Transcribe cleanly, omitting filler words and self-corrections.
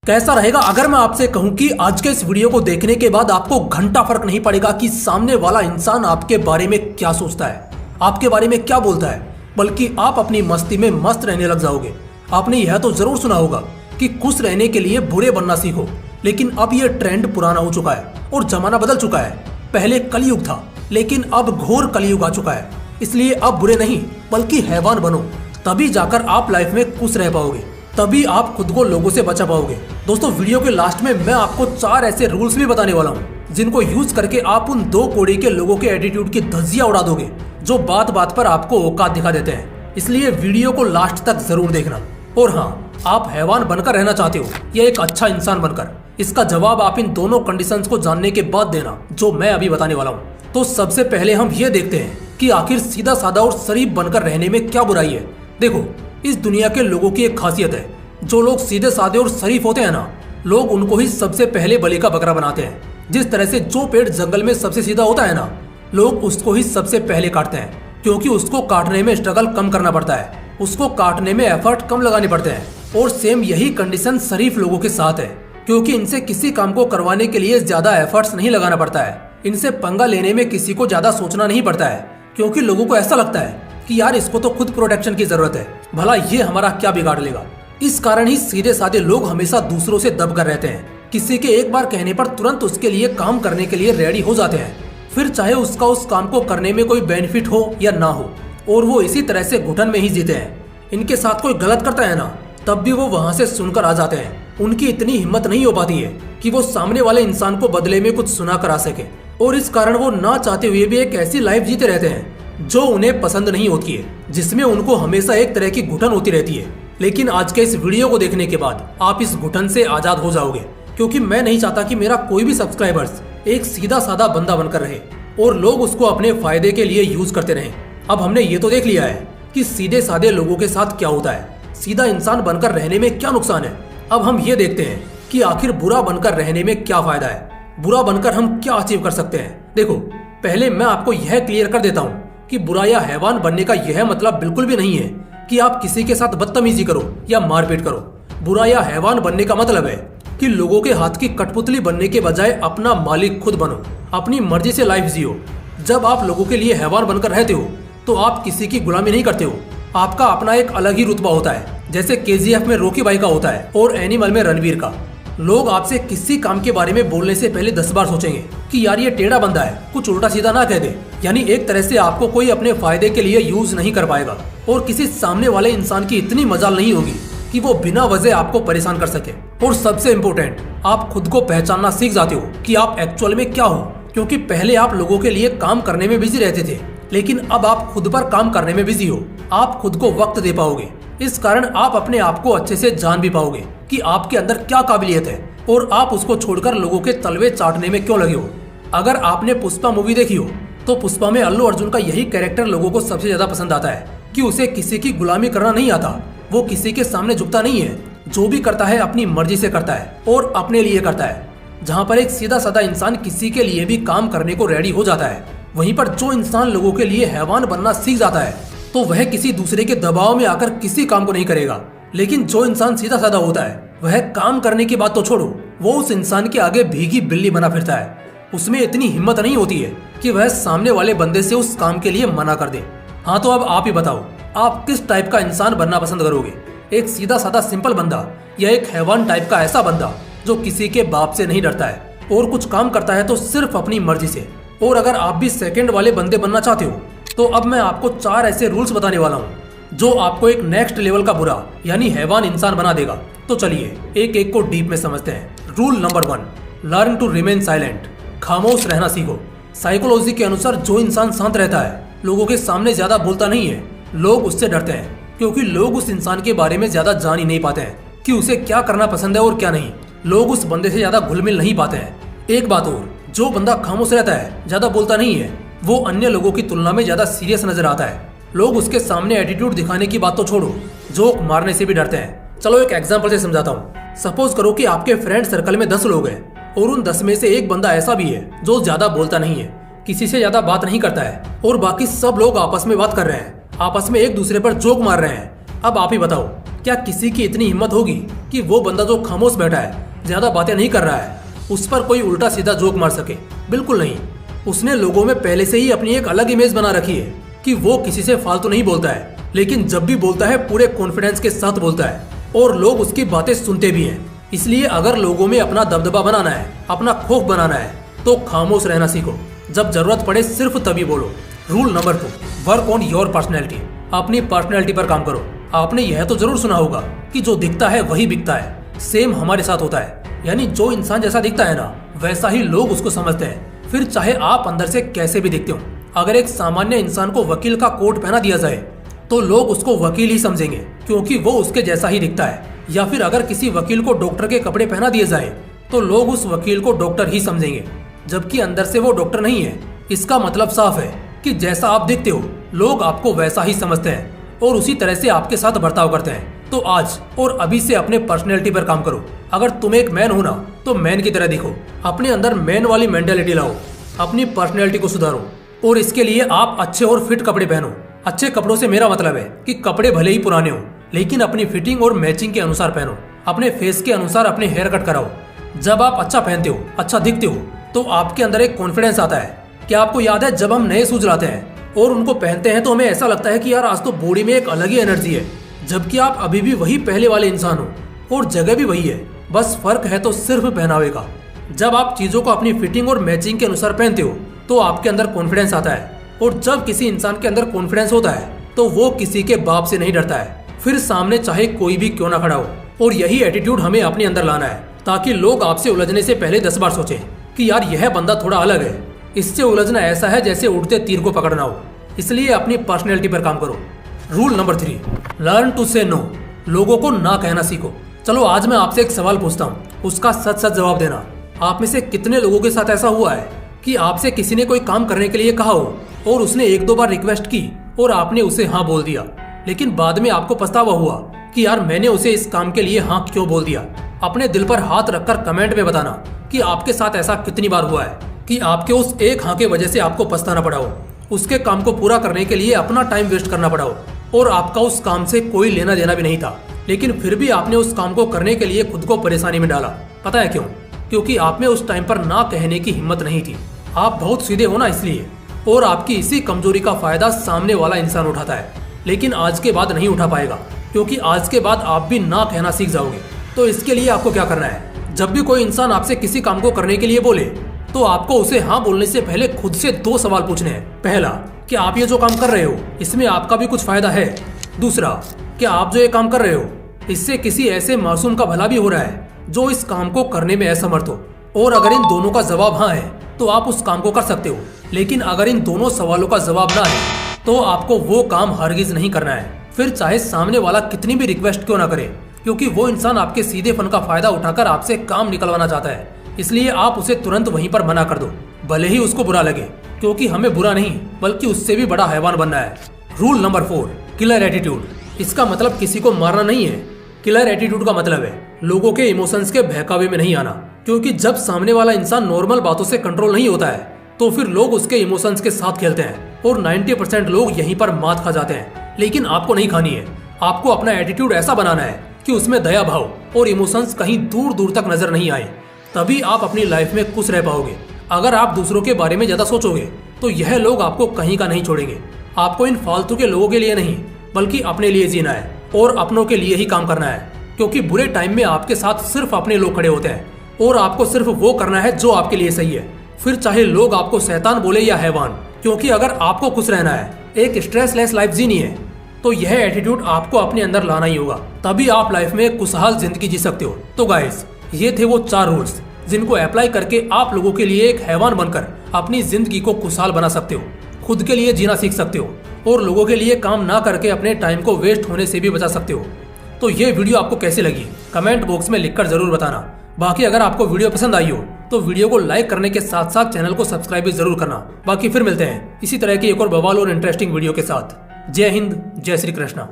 कैसा रहेगा अगर मैं आपसे कहूं कि आज के इस वीडियो को देखने के बाद आपको घंटा फर्क नहीं पड़ेगा कि सामने वाला इंसान आपके बारे में क्या सोचता है, आपके बारे में क्या बोलता है, बल्कि आप अपनी मस्ती में मस्त रहने लग जाओगे। आपने यह तो जरूर सुना होगा कि खुश रहने के लिए बुरे बनना सीखो, लेकिन अब यह ट्रेंड पुराना हो चुका है और जमाना बदल चुका है। पहले कलयुग था, लेकिन अब घोर कलयुग आ चुका है। इसलिए अब बुरे नहीं बल्कि हैवान बनो, तभी जाकर आप लाइफ में खुश रह पाओगे, तभी आप खुद को लोगों से बचा पाओगे। दोस्तों, वीडियो के लास्ट में मैं आपको 4 ऐसे रूल्स भी बताने वाला हूँ जिनको यूज करके आप उन 2 कौड़ी के लोगों के एटीट्यूड की धज्जियां उड़ा दोगे जो बात बात पर आपको औकात दिखा देते हैं। इसलिए वीडियो को लास्ट तक जरूर देखना। और हाँ, आप हैवान बनकर रहना चाहते हो या एक अच्छा इंसान बनकर, इसका जवाब आप इन दोनों कंडीशंस को जानने के बाद देना जो मैं अभी बताने वाला हूँ। तो सबसे पहले हम ये देखते हैं कि आखिर सीधा साधा और शरीफ बनकर रहने में क्या बुराई है। देखो, इस दुनिया के लोगों की एक खासियत है, जो लोग सीधे साधे और शरीफ होते हैं ना, लोग उनको ही सबसे पहले बलि का बकरा बनाते हैं। जिस तरह से जो पेड़ जंगल में सबसे सीधा होता है ना, लोग उसको ही सबसे पहले काटते हैं, क्योंकि उसको काटने में स्ट्रगल कम करना पड़ता है, उसको काटने में एफर्ट कम लगाने पड़ते हैं। और सेम यही कंडीशन शरीफ लोगों के साथ है, क्योंकि इनसे किसी काम को करवाने के लिए ज्यादा एफर्ट्स नहीं लगाना पड़ता है। इनसे पंगा लेने में किसी को ज्यादा सोचना नहीं पड़ता है, क्योंकि लोगों को ऐसा लगता है कि यार इसको तो खुद प्रोटेक्शन की जरूरत है, भला ये हमारा क्या बिगाड़ लेगा। इस कारण ही सीधे साधे लोग हमेशा दूसरों से दब कर रहते हैं। किसी के एक बार कहने पर तुरंत उसके लिए काम करने के लिए रेडी हो जाते हैं, फिर चाहे उसका उस काम को करने में कोई बेनिफिट हो या ना हो, और वो इसी तरह से घुटन में ही जीते हैं। इनके साथ कोई गलत करता है ना, तब भी वो वहाँ से सुनकर आ जाते हैं। उनकी इतनी हिम्मत नहीं हो पाती है कि वो सामने वाले इंसान को बदले में कुछ सुना कर आ सके, और इस कारण वो ना चाहते हुए भी एक ऐसी लाइफ जीते रहते हैं जो उन्हें पसंद नहीं होती है, जिसमें उनको हमेशा एक तरह की घुटन होती रहती है। लेकिन आज के इस वीडियो को देखने के बाद आप इस घुटन से आजाद हो जाओगे, क्योंकि मैं नहीं चाहता कि मेरा कोई भी सब्सक्राइबर्स एक सीधा साधा बंदा बनकर रहे और लोग उसको अपने फायदे के लिए यूज करते रहें। अब हमने ये तो देख लिया है कि सीधे साधे लोगों के साथ क्या होता है, सीधा इंसान बनकर रहने में क्या नुकसान है। अब हम ये देखते हैं कि आखिर बुरा बनकर रहने में क्या फायदा है, बुरा बनकर हम क्या अचीव कर सकते हैं। देखो, पहले मैं आपको यह क्लियर कर देता हूँ कि बुरा या हैवान बनने का यह मतलब बिल्कुल भी नहीं है कि आप किसी के साथ बदतमीजी करो या मारपीट करो। बुरा या हैवान बनने का मतलब है कि लोगों के हाथ की कठपुतली बनने के बजाय अपना मालिक खुद बनो, अपनी मर्जी से लाइफ जियो। जब आप लोगों के लिए हैवान बनकर रहते हो तो आप किसी की गुलामी नहीं करते हो, आपका अपना एक अलग ही रुतबा होता है, जैसे KGF में रॉकी भाई का होता है और एनिमल में रणवीर का। लोग आपसे किसी काम के बारे में बोलने से पहले 10 बार सोचेंगे कि यार ये टेढ़ा बंदा है, कुछ उल्टा सीधा ना कह दे। यानी एक तरह से आपको कोई अपने फायदे के लिए यूज नहीं कर पाएगा, और किसी सामने वाले इंसान की इतनी मजाल नहीं होगी कि वो बिना वजह आपको परेशान कर सके। और सबसे इम्पोर्टेंट, आप खुद को पहचानना सीख जाते हो कि आप एक्चुअल में क्या हो, क्योंकि पहले आप लोगों के लिए काम करने में बिजी रहते थे, लेकिन अब आप खुद पर काम करने में बिजी हो। आप खुद को वक्त दे पाओगे, इस कारण आप अपने आप को अच्छे से जान भी पाओगे कि आपके अंदर क्या काबिलियत है, और आप उसको छोड़कर लोगों के तलवे चाटने में क्यों लगे हो। अगर आपने पुष्पा मूवी देखी हो तो पुष्पा में अल्लू अर्जुन का यही कैरेक्टर लोगों को सबसे ज्यादा पसंद आता है कि उसे किसी की गुलामी करना नहीं आता, वो किसी के सामने झुकता नहीं है, जो भी करता है अपनी मर्जी से करता है और अपने लिए करता है। जहाँ पर एक सीधा साधा इंसान किसी के लिए भी काम करने को रेडी हो जाता है, वहीं पर जो इंसान लोगों के लिए हैवान बनना सीख जाता है तो वह किसी दूसरे के दबाव में आकर किसी काम को नहीं करेगा। लेकिन जो इंसान सीधा साधा होता है वह काम करने की बात तो छोड़ो, वो उस इंसान के आगे भीगी बिल्ली बना फिरता है। उसमें इतनी हिम्मत नहीं होती है कि वह सामने वाले बंदे से उस काम के लिए मना कर दे। हाँ, तो अब आप ही बताओ, आप किस टाइप का इंसान बनना पसंद करोगे, एक सीधा साधा सिंपल बंदा या एक हैवान टाइप का ऐसा बंदा जो किसी के बाप से नहीं डरता है और कुछ काम करता है तो सिर्फ अपनी मर्जी से। और अगर आप भी सेकंड वाले बंदे बनना चाहते हो तो अब मैं आपको 4 ऐसे रूल्स बताने वाला हूँ जो आपको एक नेक्स्ट लेवल का बुरा यानी हैवान इंसान बना देगा। तो चलिए एक एक को डीप में समझते हैं। Rule number 1, learn to remain silent. खामोश रहना सीखो। साइकोलॉजी के अनुसार जो इंसान शांत रहता है, लोगों के सामने ज्यादा बोलता नहीं है, लोग उससे डरते हैं, क्योंकि लोग उस इंसान के बारे में ज्यादा जान ही नहीं पाते हैं कि उसे क्या करना पसंद है और क्या नहीं। लोग उस बंदे से ज्यादा घुल मिल नहीं पाते हैं। एक बात और, जो बंदा खामोश रहता है, ज्यादा बोलता नहीं है, वो अन्य लोगों की तुलना में ज्यादा सीरियस नजर आता है। लोग उसके सामने एटीट्यूड दिखाने की बात तो छोड़ो, जोक मारने से भी डरते हैं। चलो एक एग्जांपल से समझाता हूँ। सपोज करो कि आपके फ्रेंड सर्कल में 10 लोग हैं और उन 10 में से एक बंदा ऐसा भी है जो ज्यादा बोलता नहीं है, किसी से ज्यादा बात नहीं करता है, और बाकी सब लोग आपस में बात कर रहे हैं, आपस में एक दूसरे पर जोक मार रहे हैं। अब आप ही बताओ, क्या किसी की इतनी हिम्मत होगी कि वो बंदा जो खामोश बैठा है, ज्यादा बातें नहीं कर रहा है, उस पर कोई उल्टा सीधा जोक मार सके? बिल्कुल नहीं। उसने लोगों में पहले से ही अपनी एक अलग इमेज बना रखी है कि वो किसी से फालतू नहीं बोलता है, लेकिन जब भी बोलता है पूरे कॉन्फिडेंस के साथ बोलता है और लोग उसकी बातें सुनते भी हैं। इसलिए अगर लोगों में अपना दबदबा बनाना है, अपना खौफ बनाना है, तो खामोश रहना सीखो। जब जरूरत पड़े सिर्फ तभी बोलो। Rule number 2, work on your personality. अपनी पर्सनैलिटी पर काम करो। आपने यह तो जरूर सुना होगा कि जो दिखता है वही बिकता है। सेम हमारे साथ होता है, यानी जो इंसान जैसा दिखता है ना, वैसा ही लोग उसको समझते हैं, फिर चाहे आप अंदर से कैसे भी दिखते हो। अगर एक सामान्य इंसान को वकील का कोट पहना दिया जाए तो लोग उसको वकील ही समझेंगे, क्योंकि वो उसके जैसा ही दिखता है। या फिर अगर किसी वकील को डॉक्टर के कपड़े पहना दिए जाए तो लोग उस वकील को डॉक्टर ही समझेंगे, जबकि अंदर से वो डॉक्टर नहीं है। इसका मतलब साफ है कि जैसा आप दिखते हो लोग आपको वैसा ही समझते हैं और उसी तरह से आपके साथ बर्ताव करते हैं। तो आज और अभी से अपने पर्सनैलिटी पर काम करो। अगर तुम एक मैन हो ना, तो मैन की तरह दिखो। अपने अंदर मैन वाली मेंटालिटी लाओ, अपनी पर्सनैलिटी को सुधारो। और इसके लिए आप अच्छे और फिट कपड़े पहनो। अच्छे कपड़ों से मेरा मतलब है कि कपड़े भले ही पुराने हो, लेकिन अपनी फिटिंग और मैचिंग के अनुसार पहनो। अपने फेस के अनुसार अपने हेयर कट कराओ। जब आप अच्छा पहनते हो, अच्छा दिखते हो, तो आपके अंदर एक कॉन्फिडेंस आता है। क्या आपको याद है जब हम नए शूज लाते हैं और उनको पहनते हैं तो हमें ऐसा लगता है कि यार आज तो बॉडी में एक अलग ही एनर्जी है, जबकि आप अभी भी वही पहले वाले इंसान हो और जगह भी वही है, बस फर्क है तो सिर्फ पहनावे का। जब आप चीजों को अपनी फिटिंग और मैचिंग के अनुसार पहनते हो तो आपके अंदर कॉन्फिडेंस आता है। और जब किसी इंसान के अंदर कॉन्फिडेंस होता है तो वो किसी के बाप से नहीं डरता है, फिर सामने चाहे कोई भी क्यों ना खड़ा हो। और यही एटीट्यूड हमें अपने अंदर लाना है, ताकि लोग आपसे उलझने से पहले 10 बार सोचें कि यार यह बंदा थोड़ा अलग है। इससे उलझना ऐसा है जैसे उड़ते तीर को पकड़ना हो। इसलिए अपनी पर्सनैलिटी पर काम करो। रूल नंबर 3, लर्न टू से नो। लोगों को ना कहना सीखो। चलो आज मैं आपसे एक सवाल पूछता हूँ, उसका सच सच जवाब देना। आप में से कितने लोगों के साथ ऐसा हुआ है कि आपसे किसी ने कोई काम करने के लिए कहा हो और उसने 1-2 बार रिक्वेस्ट की और आपने उसे हाँ बोल दिया, लेकिन बाद में आपको पछतावा हुआ कि यार मैंने उसे इस काम के लिए हाँ क्यों बोल दिया? अपने दिल पर हाथ रखकर कमेंट में बताना कि आपके साथ ऐसा कितनी बार हुआ है कि आपके उस एक हाँ के वजह से आपको पछताना पड़ा हो, उसके काम को पूरा करने के लिए अपना टाइम वेस्ट करना पड़ा हो और आपका उस काम से कोई लेना देना भी नहीं था, लेकिन फिर भी आपने उस काम को करने के लिए खुद को परेशानी में डाला। पता है क्यों? क्योंकि आप में उस टाइम पर ना कहने की हिम्मत नहीं थी। आप बहुत सीधे हो ना, इसलिए। और आपकी इसी कमजोरी का फायदा सामने वाला इंसान उठाता है, लेकिन आज के बाद नहीं उठा पाएगा, क्योंकि आज के बाद आप भी ना कहना सीख जाओगे। तो इसके लिए आपको क्या करना है? जब भी कोई इंसान आपसे किसी काम को करने के लिए बोले तो आपको उसे हाँ बोलने से पहले खुद से 2 सवाल पूछने हैं। पहला, क्या आप ये जो काम कर रहे हो इसमें आपका भी कुछ फायदा है? दूसरा, क्या आप जो ये काम कर रहे हो इससे किसी ऐसे मासूम का भला भी हो रहा है जो इस काम को करने में असमर्थ हो? और अगर इन दोनों का जवाब हाँ है तो आप उस काम को कर सकते हो, लेकिन अगर इन दोनों सवालों का जवाब ना है तो आपको वो काम हरगिज नहीं करना है, फिर चाहे सामने वाला कितनी भी रिक्वेस्ट क्यों ना करे, क्योंकि वो इंसान आपके सीधेपन का फायदा उठाकर आपसे काम निकलवाना चाहता है। इसलिए आप उसे तुरंत वहीं पर मना कर दो, भले ही उसको बुरा लगे, क्योंकि हमें बुरा नहीं बल्कि उससे भी बड़ा हैवान बनना है। Rule number 4, killer attitude. इसका मतलब किसी को मारना नहीं है। किलर एटीट्यूड का मतलब है लोगों के इमोशंस के बहकावे में नहीं आना, क्योंकि जब सामने वाला इंसान नॉर्मल बातों से कंट्रोल नहीं होता है तो फिर लोग उसके इमोशंस के साथ खेलते हैं और 90% लोग यहीं पर मात खा जाते हैं। लेकिन आपको नहीं खानी है। आपको अपना एटीट्यूड ऐसा बनाना है कि उसमें दया भाव और इमोशंस कहीं दूर दूर तक नजर नहीं आए, तभी आप अपनी लाइफ में खुश रह पाओगे। अगर आप दूसरों के बारे में ज्यादा सोचोगे तो यह लोग आपको कहीं का नहीं छोड़ेंगे। आपको इन फालतू के लोगों के लिए नहीं बल्कि अपने लिए जीना है और अपनों के लिए ही काम करना है, क्योंकि बुरे टाइम में आपके साथ सिर्फ अपने लोग खड़े होते हैं और आपको सिर्फ वो करना है जो आपके लिए सही है, फिर चाहे लोग आपको शैतान बोले या हैवान। क्योंकि अगर आपको खुश रहना है, एक स्ट्रेसलेस लाइफ जीनी है, तो यह एटीट्यूड आपको अपने अंदर लाना ही होगा, तभी आप लाइफ में एक खुशहाल जिंदगी जी सकते हो। तो गाइस, ये थे वो 4 रूल्स जिनको अप्लाई करके आप लोगों के लिए एक हैवान बनकर अपनी जिंदगी को खुशहाल बना सकते हो, खुद के लिए जीना सीख सकते हो और लोगों के लिए काम ना करके अपने टाइम को वेस्ट होने से भी बचा सकते हो। तो ये वीडियो आपको कैसी लगी कमेंट बॉक्स में लिखकर जरूर बताना। बाकी अगर आपको वीडियो पसंद आई हो तो वीडियो को लाइक करने के साथ साथ चैनल को सब्सक्राइब भी जरूर करना। बाकी फिर मिलते हैं इसी तरह की एक और बवाल और इंटरेस्टिंग वीडियो के साथ। जय हिंद, जय श्री कृष्णा।